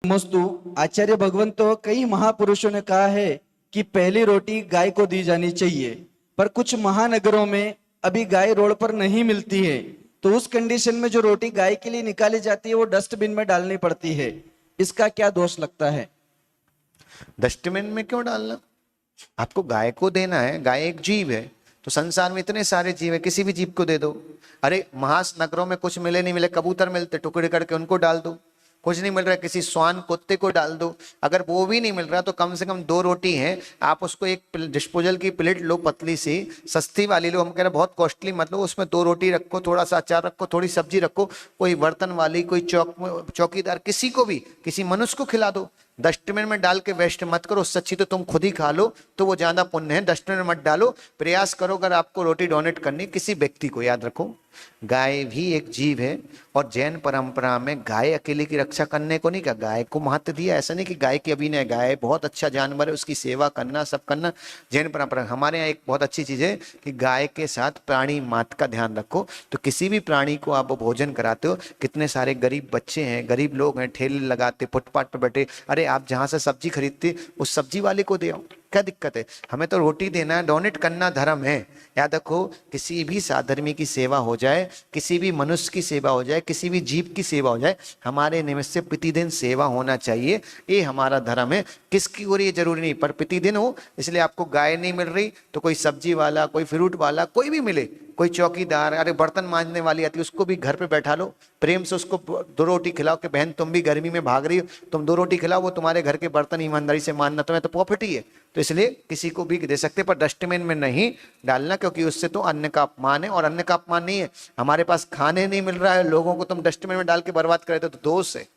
नमस्तु। आचार्य भगवंतो, कई महापुरुषों ने कहा है कि पहली रोटी गाय को दी जानी चाहिए, पर कुछ महानगरों में अभी गाय रोड पर नहीं मिलती है, तो उस कंडीशन में जो रोटी गाय के लिए निकाली जाती है वो डस्टबिन में डालनी पड़ती है। इसका क्या दोष लगता है? डस्टबिन में क्यों डालना? आपको गाय को देना है, गाय एक जीव है। तो संसार में इतने सारे जीव है, किसी भी जीव को दे दो। अरे महानगरों में कुछ मिले नहीं मिले, कबूतर मिलते, टुकड़े करके उनको डाल दो। कुछ नहीं मिल रहा है, किसी स्वान कुत्ते को डाल दो। अगर वो भी नहीं मिल रहा तो कम से कम 2 रोटी है, आप उसको एक डिस्पोजल की प्लेट लो, पतली सी सस्ती वाली लो, हम कह रहे बहुत कॉस्टली मत लो, उसमें 2 रोटी रखो, थोड़ा सा अचार रखो, थोड़ी सब्जी रखो, कोई बर्तन वाली, कोई चौकीदार, किसी को भी, किसी मनुष्य को खिला दो। डस्टबिन में डाल के वेस्ट मत करो, उससे अच्छी तो तुम खुद ही खा लो, तो वो ज्यादा पुण्य है। डस्टबिन में मत डालो, प्रयास करो अगर आपको रोटी डोनेट करनी किसी व्यक्ति को। याद रखो गाय भी एक जीव है, और जैन परंपरा में गाय अकेले की रक्षा करने को नहीं कहा, गाय को महत्व दिया। ऐसा नहीं कि गाय की अभिनय, गाय बहुत अच्छा जानवर है, उसकी सेवा करना, सब करना जैन परंपरा। हमारे यहाँ एक बहुत अच्छी चीज है कि गाय के साथ प्राणी मात का ध्यान रखो। तो किसी भी प्राणी को आप भोजन कराते हो, कितने सारे गरीब बच्चे हैं, गरीब लोग हैं, ठेले लगाते, फुटपाथ पर बैठे, अरे आप जहां से सब्जी खरीदते उस सब्जी वाले को दे आओ, क्या दिक्कत है? हमें तो रोटी देना है, डोनेट करना धर्म है। याद रखो, किसी भी साधर्मी की सेवा हो जाए, किसी भी मनुष्य की सेवा हो जाए, किसी भी जीव की सेवा हो जाए, हमारे निमित्त से प्रतिदिन सेवा होना चाहिए, ये हमारा धर्म है। किसकी हो रही है जरूरी नहीं, पर प्रतिदिन हो। इसलिए आपको गाय नहीं मिल रही तो कोई सब्जी वाला, कोई फ्रूट वाला, कोई भी मिले, कोई चौकीदार, अरे बर्तन मांजने वाली आती है, उसको भी घर पे बैठा लो, प्रेम से उसको 2 रोटी खिलाओ कि बहन तुम भी गर्मी में भाग रही हो, तुम 2 रोटी खिलाओ, वो तुम्हारे घर के बर्तन ईमानदारी से मानना, तुम्हें तो प्रॉफिट ही है। तो इसलिए किसी को भी दे सकते, पर डस्टबिन में नहीं डालना, क्योंकि उससे तो अन्न का अपमान है। और अन्न का अपमान नहीं है, हमारे पास खाने नहीं मिल रहा है, लोगों को तुम डस्टबिन में डाल के बर्बाद कर देते हो, तो दोष है।